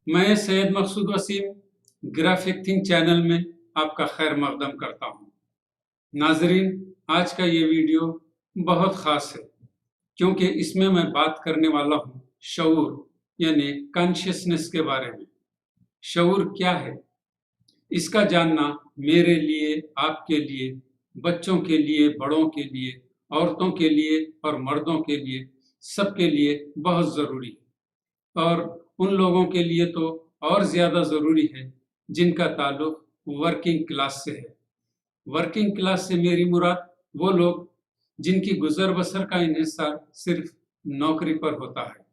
मैं सैयद मकसूद Wasim graphic think channel में आपका खैर मकदम करता हूँ। नाजरीन, आज का ये वीडियो बहुत ख़ास है क्योंकि इसमें मैं बात करने वाला हूँ शऊर यानी कॉन्शियसनेस के बारे में। शऊर क्या है, इसका जानना मेरे लिए, आपके लिए, बच्चों के लिए, बड़ों के लिए, औरतों के लिए और मर्दों के लिए, सबके लिए बहुत ज़रूरी है। और उन लोगों के लिए तो और ज़्यादा ज़रूरी है जिनका ताल्लुक वर्किंग क्लास से है। वर्किंग क्लास से मेरी मुराद वो लोग जिनकी गुजर बसर का इन्हिसार सिर्फ नौकरी पर होता है।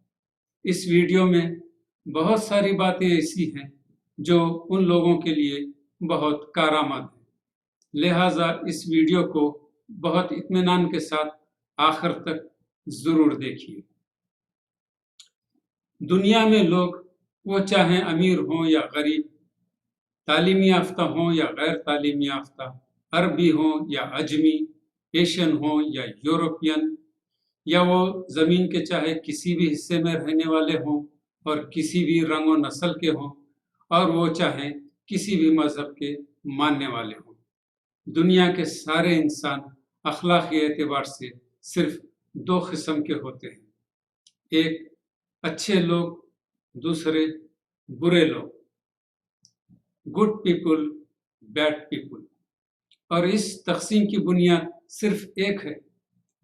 इस वीडियो में बहुत सारी बातें ऐसी हैं जो उन लोगों के लिए बहुत कारआमद है। लिहाजा इस वीडियो को बहुत इत्मीनान के साथ आखिर तक ज़रूर देखिए। दुनिया में लोग, वो चाहे अमीर हों या गरीब, तालीमी याफ्ता हों या गैर तालीमी याफ्ता, अरबी हों या अजमी, एशियन हों या यूरोपियन, या वो ज़मीन के चाहे किसी भी हिस्से में रहने वाले हों और किसी भी रंग व नस्ल के हों, और वो चाहे किसी भी मज़हब के मानने वाले हों, दुनिया के सारे इंसान अखलाकी एतबार से सिर्फ दो किस्म के होते हैं, एक अच्छे लोग, दूसरे बुरे लोग, गुड पीपल, बैड पीपल। और इस तकसीम की बुनियाद सिर्फ एक है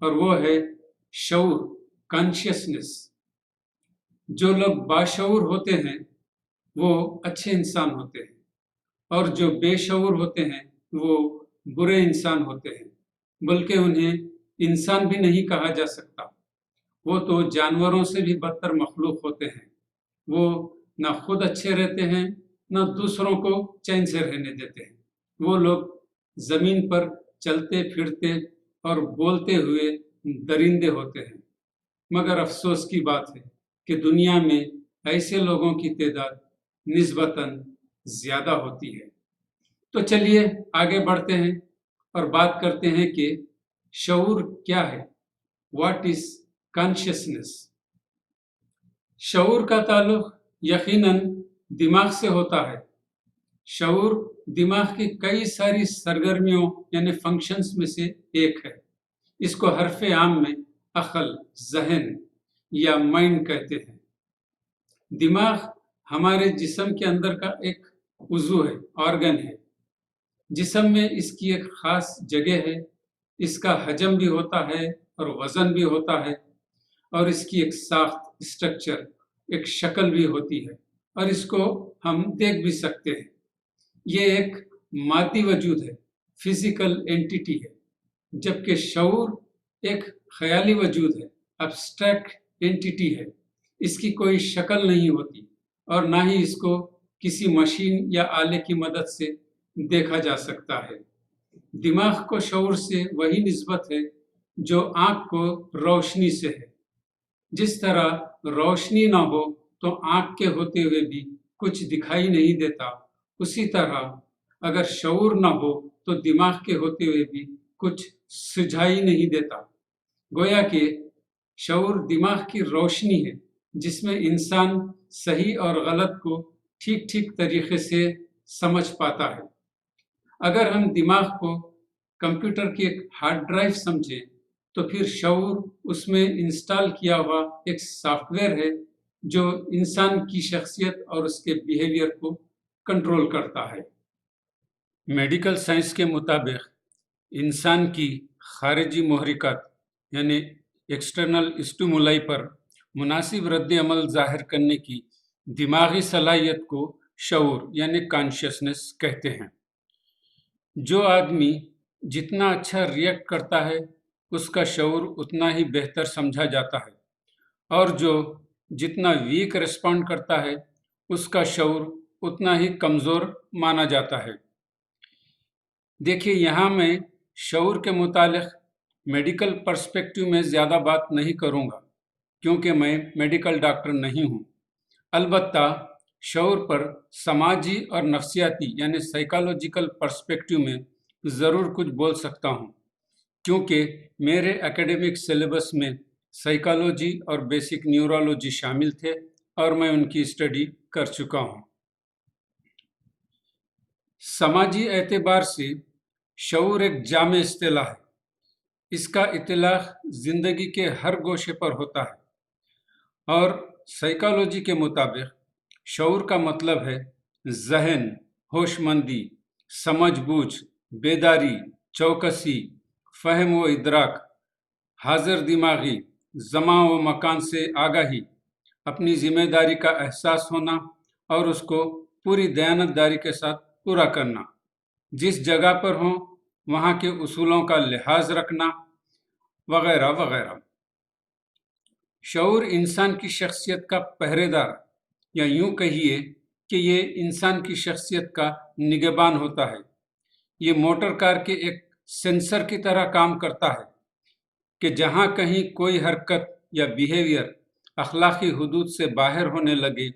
और वो है शऊर, कॉन्शियसनेस। जो लोग बाशऊर होते हैं वो अच्छे इंसान होते हैं और जो बेशऊर होते हैं वो बुरे इंसान होते हैं, बल्कि उन्हें इंसान भी नहीं कहा जा सकता। वो तो जानवरों से भी बदतर मखलूक होते हैं। वो ना खुद अच्छे रहते हैं, ना दूसरों को चैन से रहने देते हैं। वो लोग ज़मीन पर चलते फिरते और बोलते हुए दरिंदे होते हैं। मगर अफसोस की बात है कि दुनिया में ऐसे लोगों की तादाद निस्बतन ज़्यादा होती है। तो चलिए आगे बढ़ते हैं और बात करते हैं कि शऊर क्या है, व्हाट इज़ कॉन्शियसनेस। शऊर का ताल्लुक यकीनन दिमाग से होता है। शऊर दिमाग की कई सारी सरगर्मियों यानी फंक्शंस में से एक है। इसको हरफ आम में अक्ल, जहन या माइंड कहते हैं। दिमाग हमारे जिस्म के अंदर का एक उज़ू है, ऑर्गन है। जिस्म में इसकी एक ख़ास जगह है, इसका हजम भी होता है और वज़न भी होता है, और इसकी एक साख्त, स्ट्रक्चर, एक शक्ल भी होती है, और इसको हम देख भी सकते हैं। ये एक मादी वजूद है, फिजिकल एंटिटी है, जबकि शऊर एक ख्याली वजूद है, एब्स्ट्रैक्ट एंटिटी है। इसकी कोई शक्ल नहीं होती और ना ही इसको किसी मशीन या आले की मदद से देखा जा सकता है। दिमाग को शऊर से वही निस्बत है जो आँख को रोशनी से है। जिस तरह रोशनी ना हो तो आँख के होते हुए भी कुछ दिखाई नहीं देता, उसी तरह अगर शऊर ना हो तो दिमाग के होते हुए भी कुछ सुझाई नहीं देता। गोया कि शऊर दिमाग की रोशनी है जिसमें इंसान सही और गलत को ठीक ठीक तरीके से समझ पाता है। अगर हम दिमाग को कंप्यूटर की एक हार्ड ड्राइव समझें तो फिर शऊर उसमें इंस्टॉल किया हुआ एक सॉफ्टवेयर है जो इंसान की शख्सियत और उसके बिहेवियर को कंट्रोल करता है। मेडिकल साइंस के मुताबिक इंसान की खारिजी मुहरिकत यानी एक्सटर्नल स्टिमुलाई पर मुनासिब रद्द अमल ज़ाहिर करने की दिमागी सलाहियत को शऊर यानी कॉन्शियसनेस कहते हैं। जो आदमी जितना अच्छा रिएक्ट करता है उसका शऊर उतना ही बेहतर समझा जाता है, और जो जितना वीक रिस्पॉन्ड करता है उसका शऊर उतना ही कमज़ोर माना जाता है। देखिए, यहाँ मैं शऊर के मुतालिक मेडिकल पर्सपेक्टिव में ज़्यादा बात नहीं करूँगा क्योंकि मैं मेडिकल डॉक्टर नहीं हूँ। अलबत्ता शऊर पर समाजी और नफ्सियाती यानी साइकोलॉजिकल पर्सपेक्टिव में ज़रूर कुछ बोल सकता हूँ, क्योंकि मेरे एकेडमिक सिलेबस में साइकोलॉजी और बेसिक न्यूरोलॉजी शामिल थे اور میں ان کی اسٹڈی کر چکا ہوں۔ سماجی اعتبار سے شعور ایک جامع اصطلاح ہے۔ اس کا اطلاق زندگی کے ہر گوشے پر ہوتا ہے اور سائیکالوجی کے مطابق شعور کا مطلب ہے ذہن، ہوش مندی، سمجھ بوجھ، بیداری، چوکسی، فہم و ادراک، حاضر دماغی، زمان و مکان سے آگاہی، اپنی ذمہ داری کا احساس ہونا اور اس کو پوری دیانتداری کے ساتھ پورا کرنا، جس جگہ پر ہوں وہاں کے اصولوں کا لحاظ رکھنا، وغیرہ وغیرہ۔ شعور انسان کی شخصیت کا پہرے دار یا یوں کہیے کہ یہ انسان کی شخصیت کا نگہبان ہوتا ہے۔ یہ موٹر کار کے ایک سینسر کی طرح کام کرتا ہے کہ جہاں کہیں کوئی حرکت یا بیہیویئر اخلاقی حدود سے باہر ہونے لگے،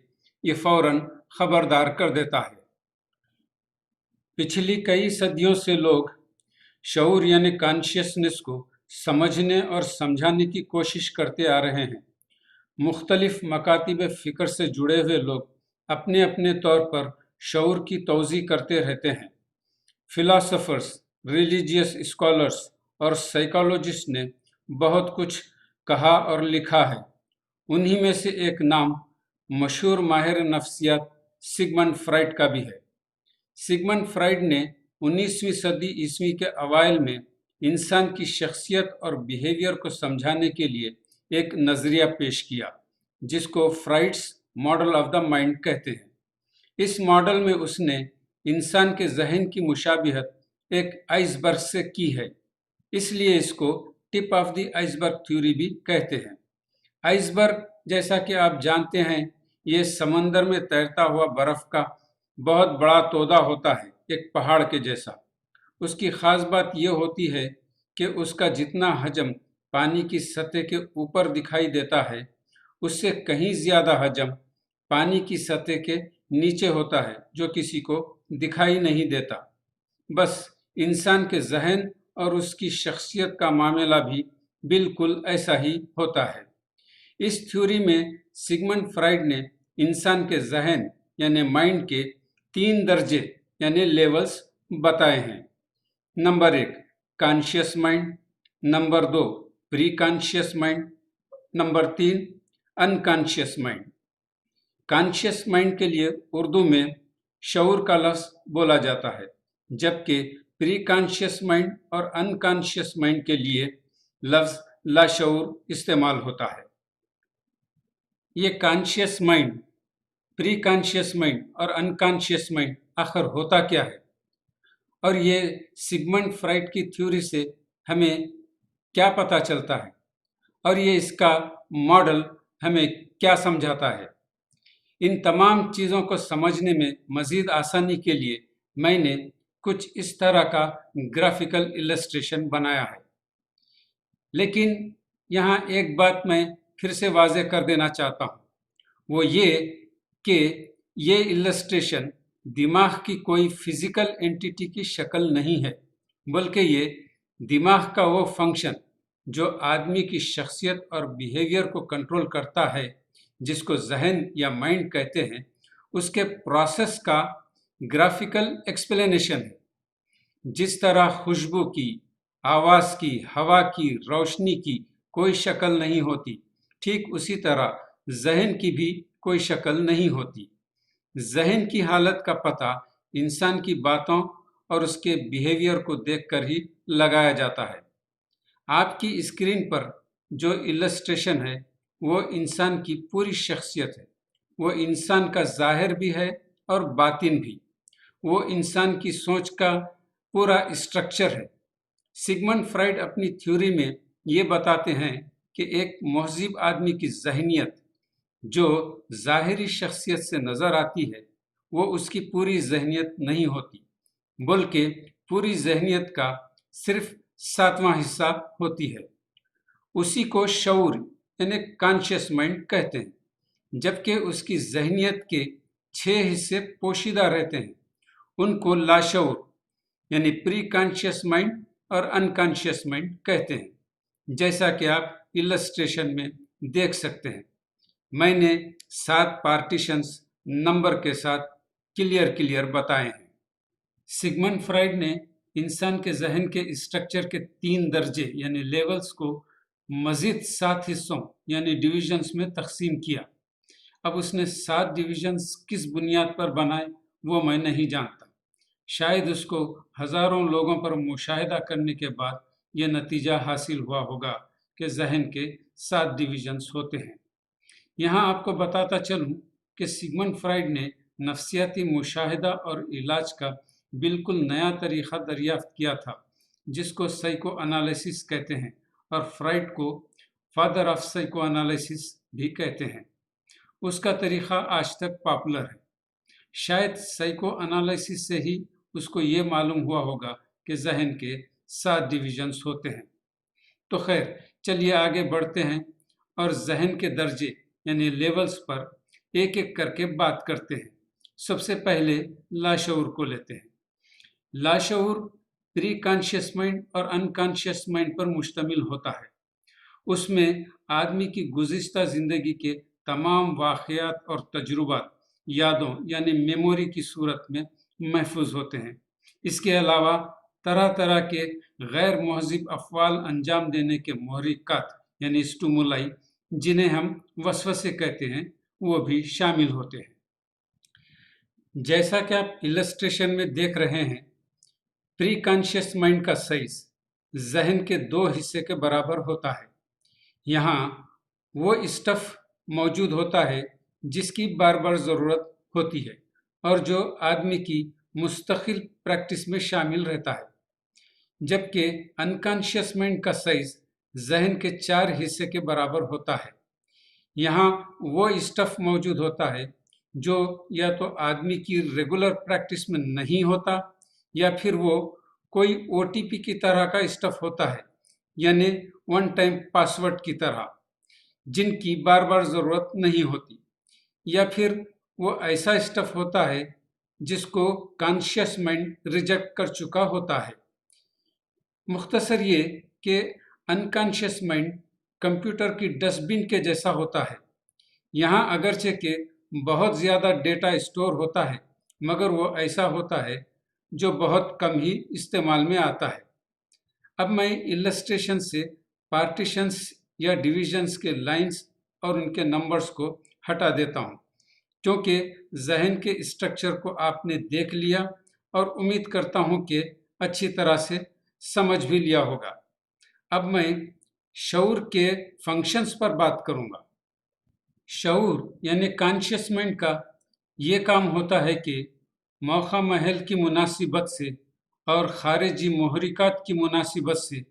یہ فوراً خبردار کر دیتا ہے۔ پچھلی کئی صدیوں سے لوگ شعور یعنی کانشیسنس کو سمجھنے اور سمجھانے کی کوشش کرتے آ رہے ہیں۔ مختلف مکاتب فکر سے جڑے ہوئے لوگ اپنے اپنے طور پر شعور کی توضیح کرتے رہتے ہیں۔ فلاسفرز، ریلیجیس اسکالرز اور سائیکالوجسٹ نے بہت کچھ کہا اور لکھا ہے۔ انہی میں سے ایک نام مشہور ماہر نفسیات سگمنڈ فرائڈ کا بھی ہے۔ سگمنڈ فرائڈ نے 19ویں صدی عیسوی کے اوائل میں انسان کی شخصیت اور بیہیویئر کو سمجھانے کے لیے ایک نظریہ پیش کیا جس کو Freud's model of the mind کہتے ہیں۔ اس ماڈل میں اس نے انسان کے ذہن کی مشابہت ایک آئس برگ سے کی ہے، اس لیے اس کو ٹپ آف دی آئس برگ تھیوری بھی کہتے ہیں۔ آئس برگ جیسا کہ آپ جانتے ہیں یہ سمندر میں تیرتا ہوا برف کا بہت بڑا تودا ہوتا ہے، ایک پہاڑ کے جیسا۔ اس کی خاص بات یہ ہوتی ہے کہ اس کا جتنا حجم پانی کی سطح کے اوپر دکھائی دیتا ہے اس سے کہیں زیادہ حجم پانی کی سطح کے نیچے ہوتا ہے جو کسی کو دکھائی نہیں دیتا۔ بس انسان کے ذہن اور اس کی شخصیت کا معاملہ بھی بالکل ایسا ہی ہوتا ہے۔ اس تھیوری میں سگمنڈ فرائڈ نے انسان کے ذہن یعنی مائنڈ کے 3 درجے یعنی لیولز بتائے ہیں۔ Number 1 conscious mind, number 2 preconscious mind, number 3 unconscious mind. Conscious mind کے لیے اردو میں شعور کا لفظ بولا جاتا ہے، جبکہ پری کانشیس مائنڈ اور انکانشیس مائنڈ کے لیے لفظ لاشعور استعمال ہوتا ہے۔ یہ کانشیس مائنڈ، پری کانشیس مائنڈ اور انکانشیس مائنڈ آخر ہوتا کیا ہے، اور یہ سگمنڈ فرائڈ کی تھیوری سے ہمیں کیا پتہ چلتا ہے، اور یہ اس کا ماڈل ہمیں کیا سمجھاتا ہے۔ ان تمام چیزوں کو سمجھنے میں مزید آسانی کے لیے میں نے کچھ اس طرح کا گرافیکل السٹریشن بنایا ہے۔ لیکن یہاں ایک بات میں پھر سے واضح کر دینا چاہتا ہوں، وہ یہ کہ یہ السٹریشن دماغ کی کوئی فزیکل اینٹیٹی کی شکل نہیں ہے، بلکہ یہ دماغ کا وہ فنکشن جو آدمی کی شخصیت اور بیہیویئر کو کنٹرول کرتا ہے، جس کو ذہن یا مائنڈ کہتے ہیں، اس کے پروسیس کا گرافیکل ایکسپلینیشن ہے۔ جس طرح خوشبو کی، آواز کی، ہوا کی، روشنی کی کوئی شکل نہیں ہوتی، ٹھیک اسی طرح ذہن کی بھی کوئی شکل نہیں ہوتی۔ ذہن کی حالت کا پتہ انسان کی باتوں اور اس کے بیہیویئر کو دیکھ کر ہی لگایا جاتا ہے۔ آپ کی اسکرین پر جو السٹریشن ہے وہ انسان کی پوری شخصیت ہے، وہ انسان کا ظاہر بھی ہے اور باطن بھی، وہ انسان کی سوچ کا پورا اسٹرکچر ہے۔ سگمنڈ فرائڈ اپنی تھیوری میں یہ بتاتے ہیں کہ ایک مہذب آدمی کی ذہنیت جو ظاہری شخصیت سے نظر آتی ہے وہ اس کی پوری ذہنیت نہیں ہوتی، بلکہ پوری ذہنیت کا صرف 7واں حصہ ہوتی ہے۔ اسی کو شعور یعنی کانشیس مائنڈ کہتے ہیں، جبکہ اس کی ذہنیت کے 6 حصے پوشیدہ رہتے ہیں۔ ان کو لاشعور یعنی پری کانشیس مائنڈ اور انکانشیس مائنڈ کہتے ہیں، جیسا کہ آپ السٹریشن میں دیکھ سکتے ہیں۔ मैंने 7 पार्टीशंस नंबर के साथ क्लियर बताए हैं। सिगमंड फ्राइड ने इंसान के जहन के स्ट्रक्चर के 3 दर्जे यानी लेवल्स को मजीद 7 हिस्सों यानी डिविजन्स में तकसीम किया। अब उसने 7 डिविजन्स किस बुनियाद पर बनाए वो मैं नहीं जानता। शायद उसको हजारों लोगों पर मुशाहिदा करने के बाद यह नतीजा हासिल हुआ होगा कि जहन के 7 डिविजन्स होते हैं। यहाँ आपको बताता चलूँ कि सिगमंड फ्राइड ने नफ्सियाती मुशाहिदा और इलाज का बिल्कुल नया तरीक़ा दरियाफ्त किया था जिसको साइको एनालिसिस कहते हैं और फ्राइड को फादर ऑफ साइको एनालिसिस भी कहते हैं। उसका तरीक़ा आज तक पॉपुलर है। शायद साइको एनालिसिस से ही उसको ये मालूम हुआ होगा कि जहन के 7 डिविजन्स होते हैं। तो खैर चलिए आगे बढ़ते हैं और जहन के दर्जे यानी लेवल्स पर एक एक करके बात करते हैं। सबसे पहले लाशऊर को लेते हैं। लाशऊर प्री कॉन्शियस माइंड और अनकॉन्शियस माइंड पर मुश्तमिल होता है। उसमें आदमी की गुज़िश्ता ज़िंदगी के तमाम वाक़यात और तजुर्बात यादों यानी मेमोरी की सूरत में महफूज होते हैं। इसके अलावा तरह तरह के गैर महज़िब अफ़वाल अंजाम देने के मुहर्रिकात यानी स्टिमुलाई जिन्हें हम वसवसे कहते हैं वो भी शामिल होते हैं। जैसा कि आप इलस्ट्रेशन में देख रहे हैं, प्री कॉन्शियस माइंड का साइज जहन के 2 हिस्से के बराबर होता है। यहाँ वो स्टफ मौजूद होता है जिसकी बार बार ज़रूरत होती है और जो आदमी की मुस्तकिल प्रैक्टिस में शामिल रहता है, जबकि अनकॉन्शियस माइंड का साइज जहन के 4 हिस्से के बराबर होता है। यहाँ वो स्टफ मौजूद होता है जो या तो आदमी की रेगुलर प्रैक्टिस में नहीं होता या फिर वो कोई OTP की तरह का स्टफ होता है यानी वन टाइम पासवर्ड की तरह जिनकी बार बार ज़रूरत नहीं होती, या फिर वो ऐसा स्टफ होता है जिसको कॉन्शियस माइंड रिजेक्ट कर चुका होता है। मुख्तसर ये कि अनकॉन्शियस माइंड कंप्यूटर की डस्टबिन के जैसा होता है। यहाँ अगरचे के बहुत ज़्यादा डेटा स्टोर होता है मगर वो ऐसा होता है जो बहुत कम ही इस्तेमाल में आता है। अब मैं इलस्ट्रेशन से पार्टीशंस या डिविजन्स के लाइंस और उनके नंबर्स को हटा देता हूँ क्योंकि जहन के स्ट्रक्चर को आपने देख लिया और उम्मीद करता हूँ कि अच्छी तरह से समझ भी लिया होगा। अब मैं शऊर के फंक्शंस पर बात करूँगा। शऊर यानी कॉन्शियस माइंड का ये काम होता है कि मौका महल की मुनासिबत से और खारिजी मुहर्रिकात की मुनासिबत से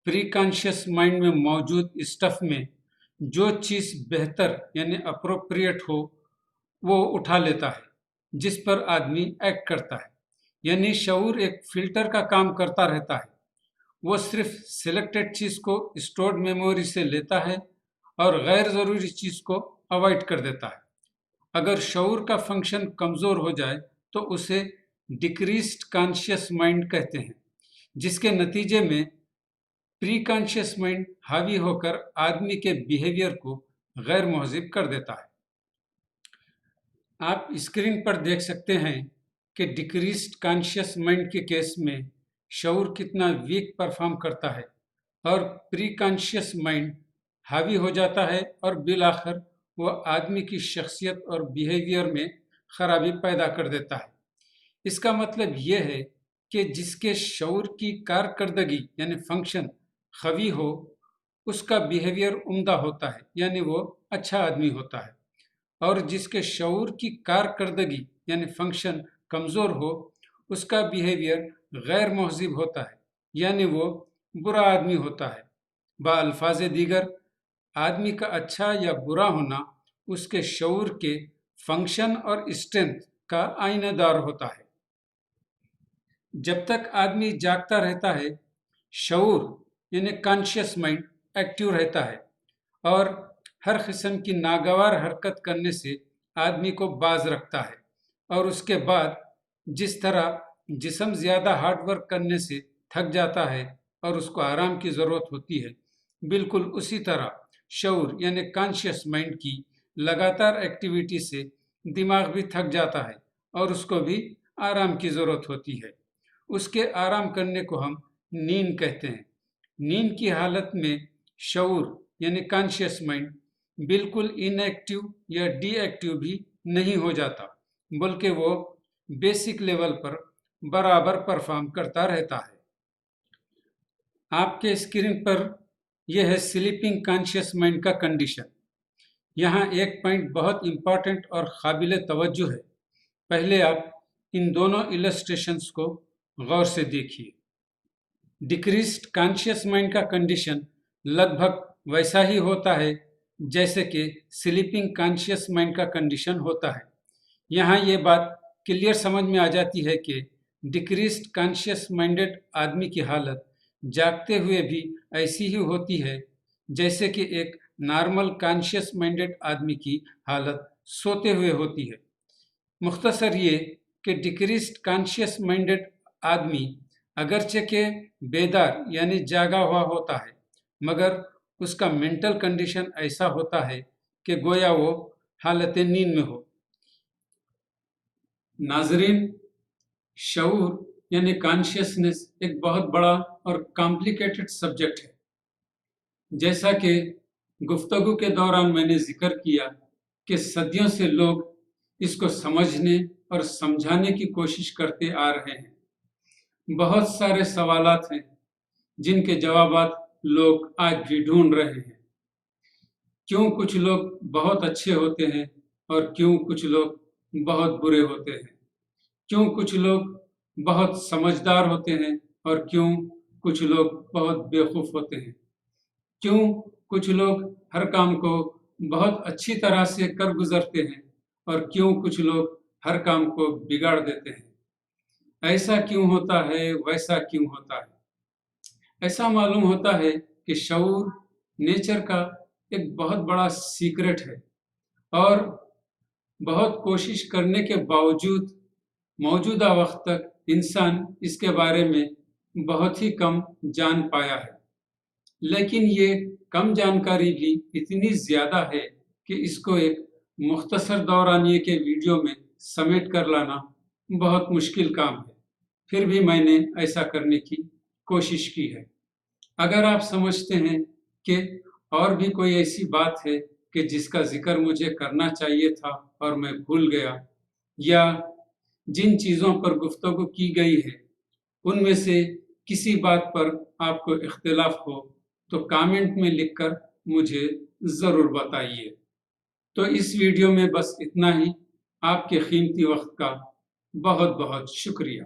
प्री कॉन्शियस माइंड में मौजूद स्टफ में जो चीज़ बेहतर यानी अप्रोप्रिएट हो वो उठा लेता है जिस पर आदमी एक्ट करता है। यानी शऊर एक फिल्टर का काम करता रहता है। वो सिर्फ सिलेक्टेड चीज़ को स्टोर्ड मेमोरी से लेता है और गैर ज़रूरी चीज़ को अवॉइड कर देता है। अगर शऊर का फंक्शन कमज़ोर हो जाए तो उसे डिक्रीज्ड कॉन्शियस माइंड कहते हैं, जिसके नतीजे में प्री कॉन्शियस माइंड हावी होकर आदमी के बिहेवियर को गैर महज़िब कर देता है। आप स्क्रीन पर देख सकते हैं कि डिक्रीज्ड कॉन्शियस माइंड के केस में शऊर कितना वीक परफॉर्म करता है और प्री कॉन्शियस माइंड हावी हो जाता है और बिल आखिर वो आदमी की शख्सियत और बिहेवियर में खराबी पैदा कर देता है। इसका मतलब ये है कि जिसके शऊर की कारकर्दगी यानी फंक्शन खवी हो उसका बिहेवियर उम्दा होता है यानी वो अच्छा आदमी होता है, और जिसके शऊर की कारकर्दगी यानी फंक्शन कमज़ोर हो उसका बिहेवियर गैर महज़िब होता है यानी वो बुरा आदमी होता है। बाअल्फाज़ दीगर आदमी का अच्छा या बुरा होना उसके शऊर के फंक्शन और स्ट्रेंथ का आईनेदार होता है। जब तक आदमी जागता रहता है शऊर यानी कॉन्शियस माइंड एक्टिव रहता है और हर किस्म की नागवार हरकत करने से आदमी को बाज रखता है, और उसके बाद जिस तरह जिस्म ज़्यादा हार्ड वर्क करने से थक जाता है और उसको आराम की ज़रूरत होती है, बिल्कुल उसी तरह शऊर यानी कॉन्शियस माइंड की लगातार एक्टिविटी से दिमाग भी थक जाता है और उसको भी आराम की ज़रूरत होती है। उसके आराम करने को हम नींद कहते हैं। नींद की हालत में शऊर यानी कॉन्शियस माइंड बिल्कुल इनएक्टिव या डीएक्टिव भी नहीं हो जाता, बल्कि वो बेसिक लेवल पर बराबर परफॉर्म करता रहता है। आपके स्क्रीन पर यह है स्लीपिंग कॉन्शियस माइंड का कंडीशन। यहाँ एक पॉइंट बहुत इंपॉर्टेंट और काबिल तवज्जो है। पहले आप इन दोनों इलस्ट्रेशंस को गौर से देखिए। डिक्रीज्ड कॉन्शियस माइंड का कंडीशन लगभग वैसा ही होता है जैसे कि स्लीपिंग कॉन्शियस माइंड का कंडीशन होता है। यहाँ ये बात क्लियर समझ में आ जाती है कि डिक्रीज्ड कॉन्शियस माइंडेड आदमी की हालत जागते हुए भी ऐसी ही होती है जैसे कि एक नॉर्मल कॉन्शियस माइंडेड आदमी की हालत सोते हुए होती है। मुख्तसर ये कि डिक्रीज्ड कॉन्शियस माइंडेड आदमी अगरचे के बेदार यानी जागा हुआ होता है, मगर उसका मेंटल कंडीशन ऐसा होता है कि गोया वो हालत नींद में हो। नाजरीन, शऊर यानी कॉन्शियसनेस एक बहुत बड़ा और कॉम्प्लिकेटेड सब्जेक्ट है। जैसा कि गुफ्तगू के दौरान मैंने जिक्र किया कि सदियों से लोग इसको समझने और समझाने की कोशिश करते आ रहे हैं। बहुत सारे सवालात हैं जिनके जवाबात लोग आज भी ढूंढ रहे हैं। क्यों कुछ लोग बहुत अच्छे होते हैं और क्यों कुछ लोग बहुत बुरे होते हैं? क्यों कुछ लोग बहुत समझदार होते हैं और क्यों कुछ लोग बहुत बेवकूफ़ होते हैं? क्यों कुछ लोग हर काम को बहुत अच्छी तरह से कर गुजरते हैं और क्यों कुछ लोग हर काम को बिगाड़ देते हैं? ऐसा क्यों होता है, वैसा क्यों होता है? ऐसा मालूम होता है कि शऊर नेचर का एक बहुत बड़ा सीक्रेट है और बहुत कोशिश करने के बावजूद मौजूदा वक्त तक इंसान इसके बारे में बहुत ही कम जान पाया है। लेकिन ये कम जानकारी भी इतनी ज़्यादा है कि इसको एक मुख्तसर दौरानिए के वीडियो में समेट कर लाना बहुत मुश्किल काम है। फिर भी मैंने ऐसा करने की कोशिश की है। अगर आप समझते हैं कि और भी कोई ऐसी बात है कि जिसका जिक्र मुझे करना चाहिए था और मैं भूल गया, या जिन चीज़ों पर गुफ्तगू की गई है उनमें से किसी बात पर आपको इख्तिलाफ हो, तो कमेंट में लिखकर मुझे ज़रूर बताइए। तो इस वीडियो में बस इतना ही। आपके कीमती वक्त का बहुत बहुत शुक्रिया।